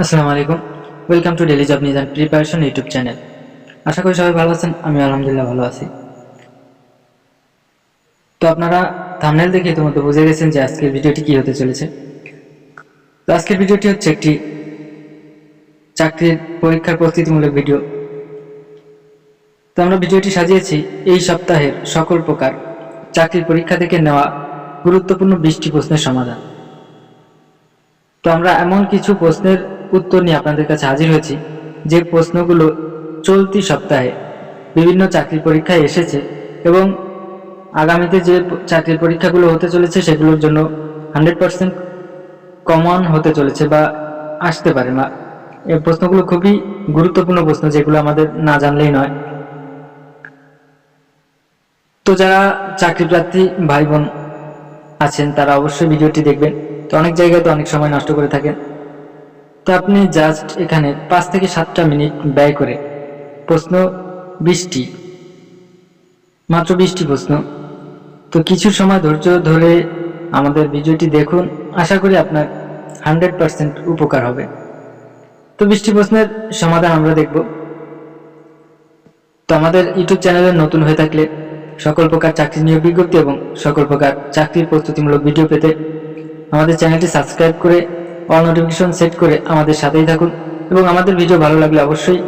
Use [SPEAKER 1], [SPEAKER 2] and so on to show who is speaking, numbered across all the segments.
[SPEAKER 1] আসসালামু আলাইকুম। Welcome to daily job news and preparation YouTube channel. আশা করি সবাই ভালো আছেন। আমি আলহামদুলিল্লাহ ভালো আছি। তো আপনারা থাম্বনেল দেখে ইতিমধ্যে বুঝে গেছেন যে আজকের ভিডিওটি কি হতে চলেছে। তো আজকের ভিডিওটি হচ্ছে একটি চাকরির পরীক্ষার প্রস্তুতিমূলক ভিডিও। তো আমরা ভিডিওটি সাজিয়েছি এই সপ্তাহের সকল প্রকার চাকরির পরীক্ষা থেকে নেওয়া গুরুত্বপূর্ণ 20টি প্রশ্নের সমাধান। তো আমরা এমন কিছু প্রশ্নের উত্তর নিয়ে আপনাদের কাছে হাজির হয়েছি যে প্রশ্নগুলো চলতি সপ্তাহে বিভিন্ন চাকরির পরীক্ষায় এসেছে এবং আগামীতে যে চাকরির পরীক্ষাগুলো হতে চলেছে সেগুলোর জন্য 100% কমন হতে চলেছে বা আসতে পারে। এই প্রশ্নগুলো খুবই গুরুত্বপূর্ণ প্রশ্ন, যেগুলো আমাদের না জানলেই নয়। তো যারা চাকরি প্রার্থী ভাই বোন আছেন তারা অবশ্যই ভিডিওটি দেখবেন। তো অনেক জায়গায় তো অনেক সময় নষ্ট করে থাকেন। তো আপনি জাস্ট এখানে 5 থেকে 7টা মিনিট ব্যয় করে প্রশ্ন 20টি, মাত্র 20টি প্রশ্ন, তো কিছু সময় ধৈর্য ধরে আমাদের ভিডিওটি দেখুন। আশা করি আপনার 100% উপকার হবে। তো 20টি প্রশ্নের সমাধান আমরা দেখব। তো আমাদের ইউটিউব চ্যানেলে নতুন হয়ে থাকলে সকল প্রকার চাকরি নিয়োগ বিজ্ঞপ্তি এবং সকল প্রকার চাকরির প্রস্তুতিমূলক ভিডিও পেতে আমাদের চ্যানেলটি সাবস্ক্রাইব করে অল নোটিফিকেশন সেট করে আমাদের সাথেই থাকুন। এবং আমাদের ভিডিও ভালো লাগলে অবশ্যই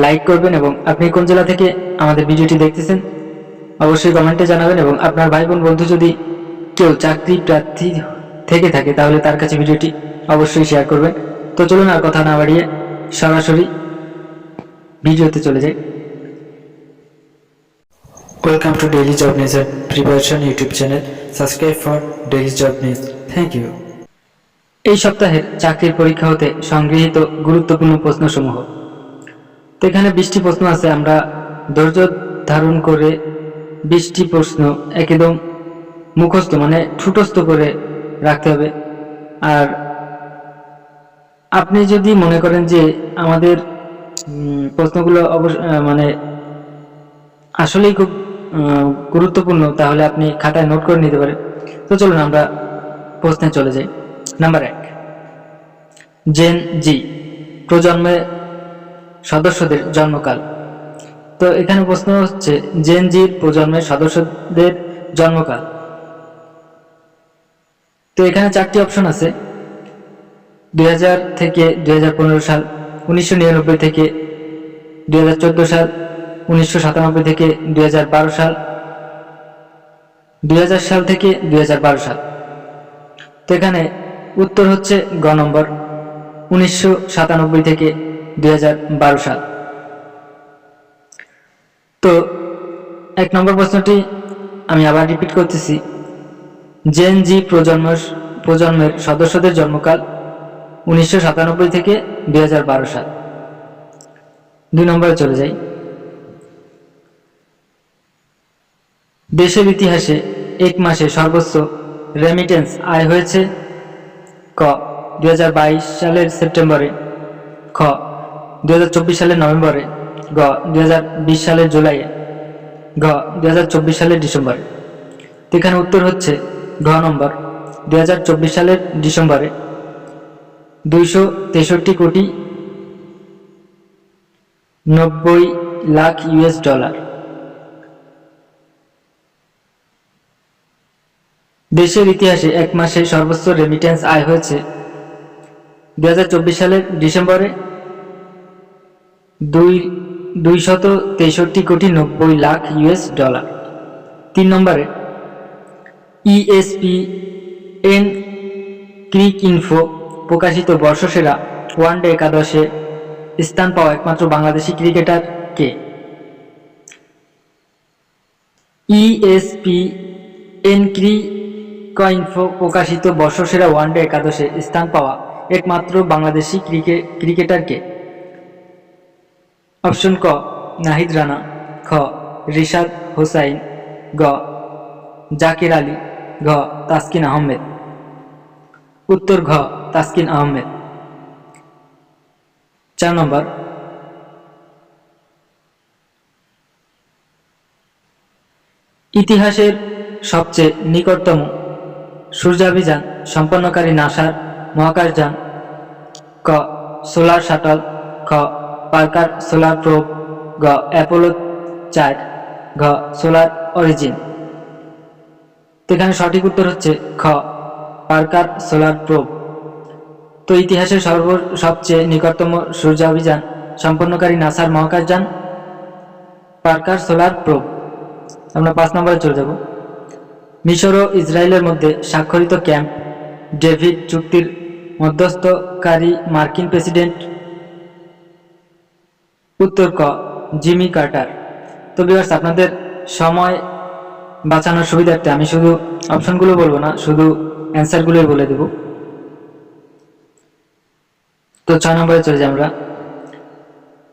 [SPEAKER 1] লাইক করবেন এবং আপনি কোন জেলা থেকে আমাদের ভিডিওটি দেখতেছেন অবশ্যই কমেন্টে জানাবেন। এবং আপনার ভাই বোন বন্ধু যদি কেউ চাকরি প্রার্থী থেকে থাকে তাহলে তার কাছে ভিডিওটি অবশ্যই শেয়ার করবেন। তো চলুন আর কথা না বাড়িয়ে সরাসরি ভিডিওতে চলে যাই। Welcome to daily job news and preparation YouTube channel. Subscribe for daily job news. Thank you. এই সপ্তাহের চাকরির পরীক্ষা হতে সংগৃহীত গুরুত্বপূর্ণ প্রশ্নসমূহ। তো এখানে 20টি প্রশ্ন আছে। আমরা ধৈর্য ধারণ করে 20টি প্রশ্ন একদম মুখস্থ মানে ঠুটস্থ করে রাখতে হবে। আর আপনি যদি মনে করেন যে আমাদের প্রশ্নগুলো মানে আসলেই খুব গুরুত্বপূর্ণ, তাহলে আপনি খাতায় নোট করে নিতে পারেন। তো চলুন আমরা প্রশ্নে চলে যাই। নাম্বার 1, জেন জি প্রজন্মের সদস্যদের জন্মকাল। তো এখানে প্রশ্ন হচ্ছে জেন জির প্রজন্মের সদস্যদের জন্মকাল। তো এখানে 4টি অপশন আছে: 2000 থেকে 2015 সাল, 1999 থেকে 2014 সাল, 1997 থেকে 2012 সাল, 2000 সাল থেকে 2012 সাল। তো এখানে উত্তর হচ্ছে গ নম্বর, 1997 থেকে 2012 সাল। তো 1 নম্বর প্রশ্নটি আমি আবার রিপিট করতেছি। জেন জি প্রজন্মের সদস্যদের জন্মকাল 1997 থেকে 2012 সাল। 2 নম্বরে চলে যাই। দেশের ইতিহাসে এক মাসে সর্বোচ্চ রেমিটেন্স আয় হয়েছে: ক 2022 সালের সেপ্টেম্বরে, খ 2024 সালের নভেম্বরে, গ 2020 সালের জুলাইয়ে, ঘ 2024 সালের ডিসেম্বরে। তো এখানে উত্তর হচ্ছে ঘ নম্বর, 2024 সালের ডিসেম্বরে 263 কোটি 90 লাখ ইউএস ডলার। দেশের ইতিহাসে এক মাসে সর্বোচ্চ রেমিটেন্স আয় হয়েছে 2024 সালের ডিসেম্বরে 263 কোটি 90 লাখ ইউএস ডলার। 3 নম্বরে ESPN ক্রিকইনফো প্রকাশিত বর্ষসেরা ওয়ানডে একাদশে স্থান পাওয়া একমাত্র বাংলাদেশি ক্রিকেটার কে? ESPN ক্রিকইনফো প্রকাশিত বর্ষসেরা ওয়ানডে একাদশে স্থান পাওয়া একমাত্র বাংলাদেশি ক্রিকেটার কে? অপশন ক নাহিদ রানা, খ রিশাদ হোসাইন, গ জাকির আলী, ঘ তাসকিন আহমেদ। উত্তর ঘ তাসকিন আহমেদ। 4 নম্বর, ইতিহাসের সবচেয়ে নিকটতম সূর্যাভিযান সম্পন্নকারী নাসার মহাকাশযান ক সোলার শাটল, খ পার্কার সোলার প্রোব, গ অ্যাপোলো 4, ঘ সোলার অরিজিন। তো এখানে সঠিক উত্তর হচ্ছে খ পার্কার সোলার প্রোব। তো ইতিহাসের সবচেয়ে নিকটতম সূর্যাভিযান সম্পন্নকারী নাসার মহাকাশযান পার্কার সোলার প্রোব। আমরা 5 নম্বরে চলে যাব। মিশর ও ইসরায়েলের মধ্যে স্বাক্ষরিত ক্যাম্প ডেভিড চুক্তির মধ্যস্থকারী মার্কিন প্রেসিডেন্ট, উত্তর ক জিমি কার্টার। তো ভিউয়ার্স, আপনাদের সময় বাঁচানোর সুবিধার্থে আমি শুধু অপশনগুলো বলবো না, শুধু অ্যান্সারগুলোই বলে দেব। তো 6 নম্বরে চলে যাই আমরা।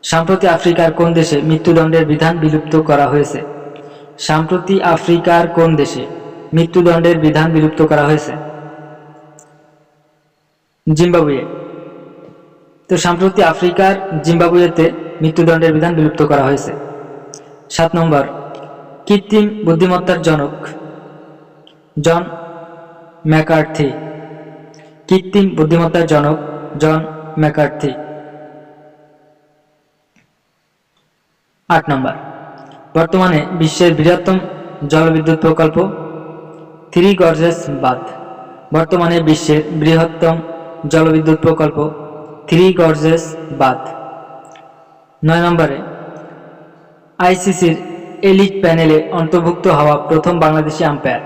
[SPEAKER 1] সম্প্রতি আফ্রিকার কোন দেশে মৃত্যুদণ্ডের বিধান বিলুপ্ত করা হয়েছে? সম্প্রতি আফ্রিকার কোন দেশে মৃত্যুদণ্ডের বিধান বিলুপ্ত করা হয়েছে? জিম্বাবুয়ে। তো সম্প্রতি আফ্রিকার জিম্বাবুয়েতে মৃত্যুদণ্ডের বিধান বিলুপ্ত করা হয়েছে। 7 নম্বর। কৃত্রিম বুদ্ধিমত্তার জনক জন ম্যাকার্থি। কৃত্রিম বুদ্ধিমত্তার জনক জন ম্যাকার্থি। 8 নম্বর। বর্তমানে বিশ্বের বৃহত্তম জলবিদ্যুৎ প্রকল্প থ্রি গর্জেস বাঁধ। বর্তমানে বিশ্বের বৃহত্তম জলবিদ্যুৎ প্রকল্প থ্রি গর্জেস বাঁধ। 9 নম্বরে। আইসিসির এলিট প্যানেলে অন্তর্ভুক্ত হওয়া প্রথম বাংলাদেশি আম্পায়ার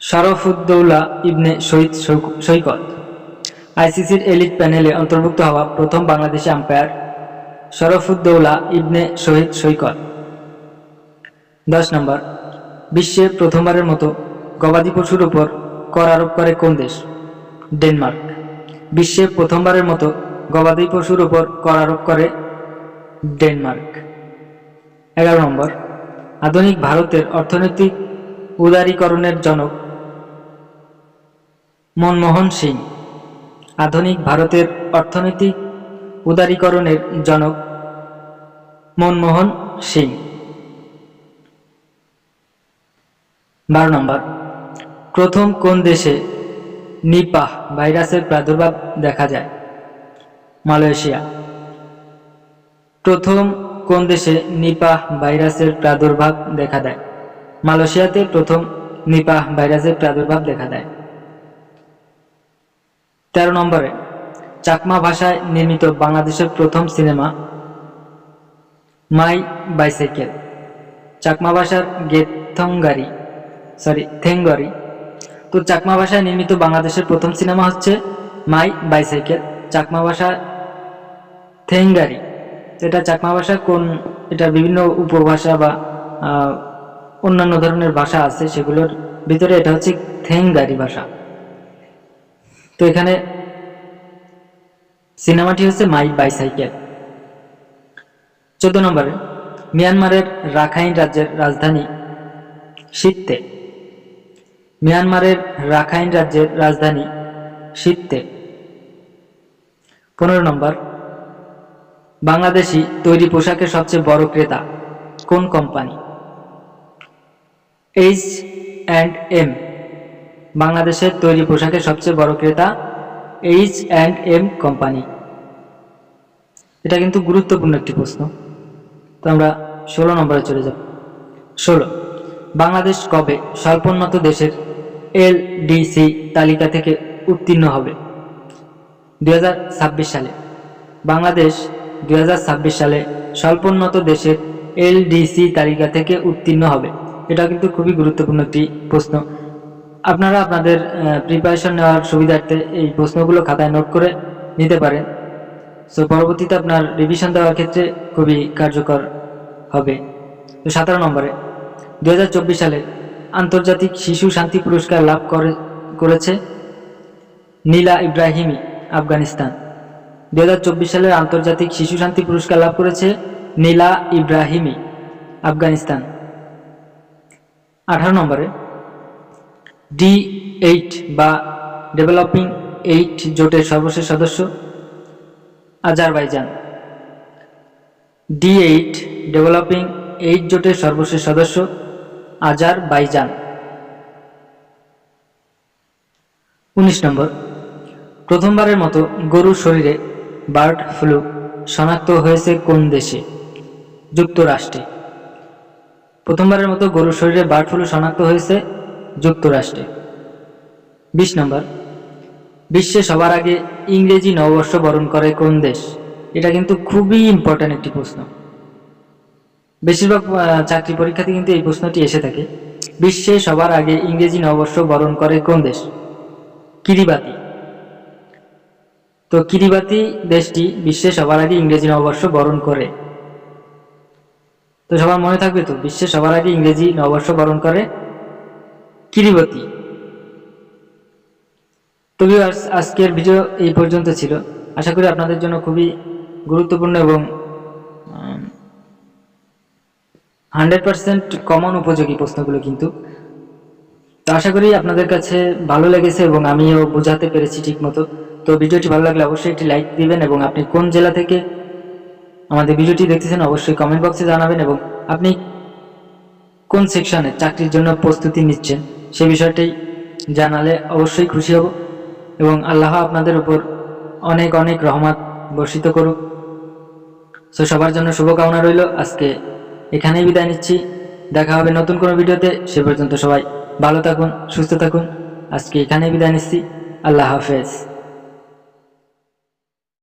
[SPEAKER 1] শরফুদ্দৌলা ইবনে শহীদ সৈকত। আইসিসির এলিট প্যানেলে অন্তর্ভুক্ত হওয়া প্রথম বাংলাদেশি আম্পায়ার শরফুদ্দৌলা ইবনে শহীদ সৈকত। 10 নম্বর। বিশ্বে প্রথমবারের মতো গবাদি পশুর উপর কর আরোপ করে কোন দেশ? ডেনমার্ক। বিশ্বে প্রথমবারের মতো গবাদি পশুর উপর কর আরোপ করে ডেনমার্ক। 11 নম্বর। আধুনিক ভারতের অর্থনৈতিক উদারীকরণের জনক মনমোহন সিং। আধুনিক ভারতের অর্থনৈতিক উদারীকরণের জনক মনমোহন সিং। 12 নম্বর। প্রথম কোন দেশে নিপাহ ভাইরাসের প্রাদুর্ভাব দেখা যায়? মালয়েশিয়া। প্রথম কোন দেশে নিপাহ ভাইরাসের প্রাদুর্ভাব দেখা দেয়? মালয়েশিয়াতে প্রথম নিপাহ ভাইরাসের প্রাদুর্ভাব দেখা দেয়। 13 নম্বরে। চাকমা ভাষায় নির্মিত বাংলাদেশের প্রথম সিনেমা মাই বাইসাইকেল। চাকমা ভাষার থেঙ্গরি। তো চাকমা ভাষায় নির্মিত বাংলাদেশের প্রথম সিনেমা হচ্ছে মাই বাইসাইকেল। চাকমা ভাষা থেঙ্গারি। এটা চাকমা ভাষা এটা বিভিন্ন উপভাষা বা অন্যান্য ধরনের ভাষা আছে, সেগুলোর ভিতরে এটা হচ্ছে থেঙ্গারি ভাষা। তো এখানে সিনেমাটি হচ্ছে মাই বাইসাইকেল। 14 নম্বরে। মিয়ানমারের রাখাইন রাজ্যের রাজধানী সিত্তে। মিয়ানমারের রাখাইন রাজ্যের রাজধানী সিত্তে। 15 নম্বর। বাংলাদেশি তৈরি পোশাকের সবচেয়ে বড় ক্রেতা কোন কোম্পানি? H&M। বাংলাদেশের তৈরি পোশাকের সবচেয়ে বড় ক্রেতা H&M কোম্পানি। এটা কিন্তু গুরুত্বপূর্ণ একটি প্রশ্ন। তো আমরা 16 নম্বরে চলে যাব। 16। বাংলাদেশ কবে স্বল্পোন্নত দেশের LDC তালিকা থেকে উত্তীর্ণ হবে? 2026 সালে। বাংলাদেশ 2026 সালে স্বল্পোন্নত দেশের LDC তালিকা থেকে উত্তীর্ণ হবে। এটা কিন্তু খুবই গুরুত্বপূর্ণ একটি প্রশ্ন। আপনারা আপনাদের প্রিপারেশন নেওয়ার সুবিধার্থে এই প্রশ্নগুলো খাতায় নোট করে নিতে পারেন। সো পরবর্তীতে আপনার রিভিশন দেওয়ার ক্ষেত্রে খুবই কার্যকর হবে। তো 17 নম্বরে। 2024 সালে আন্তর্জাতিক শিশু শান্তি পুরস্কার লাভ করেছে নীলা ইব্রাহিমি, আফগানিস্তান। 2024 সালের আন্তর্জাতিক শিশু শান্তি পুরস্কার লাভ করেছে নীলা ইব্রাহিমি, আফগানিস্তান। 18 নম্বরে। D8 বা ডেভেলপিং 8 জোটের সর্বশেষ সদস্য আজারবাইজান। D8 ডেভেলপিং 8 জোটের সর্বশেষ সদস্য আজারবাইজান। 19 নম্বর। প্রথমবারের মতো গরুর শরীরে বার্ড ফ্লু শনাক্ত হয়েছে কোন দেশে? যুক্তরাষ্ট্রে। প্রথমবারের মতো গরুর শরীরে বার্ড ফ্লু শনাক্ত হয়েছে যুক্তরাষ্ট্রে। 20 নম্বর, বিশ্বে সবার আগে ইংরেজি নববর্ষ বরণ করে কোন দেশ? এটা কিন্তু খুবই ইম্পর্টেন্ট একটি প্রশ্ন। বেশিরভাগ চাকরি পরীক্ষাতে কিন্তু এই প্রশ্নটি এসে থাকে। বিশ্বে সবার আগে ইংরেজি নববর্ষ বরণ করে কোন দেশ? কিরিবাতি। তো কিরিবাতি দেশটি বিশ্বে সবার আগে ইংরেজি নববর্ষ বরণ করে। তো সবার মনে থাকবে তো, বিশ্বে সবার আগে ইংরেজি নববর্ষ বরণ করে কিরিবাতি। তো ভিউয়ার্স, আজকের ভিডিও এই পর্যন্ত ছিল। আশা করি আপনাদের জন্য খুবই গুরুত্বপূর্ণ এবং 100% কমন উপযোগী প্রশ্নগুলো কিন্তু। তো আশা করি আপনাদের কাছে ভালো লেগেছে এবং আমিও বোঝাতে পেরেছি ঠিক মতো। তো ভিডিওটি ভালো লাগলে অবশ্যই একটি লাইক দিবেন এবং আপনি কোন জেলা থেকে আমাদের ভিডিওটি দেখতেছেন অবশ্যই কমেন্ট বক্সে জানাবেন, এবং আপনি কোন সেকশনে চাকরির জন্য প্রস্তুতি নিচ্ছেন সেই বিষয়টাই জানালে অবশ্যই খুশি হব। এবং আল্লাহ আপনাদের উপর অনেক অনেক রহমত বর্ষিত করুক। সো সবার জন্য শুভকামনা রইল। আজকে এখানেই বিদায় নিচ্ছি, দেখা হবে নতুন কোনো ভিডিওতে। সে পর্যন্ত সবাই ভালো থাকুন, সুস্থ থাকুন। আজকে এখানেই বিদায় নিচ্ছি। আল্লাহ হাফেজ।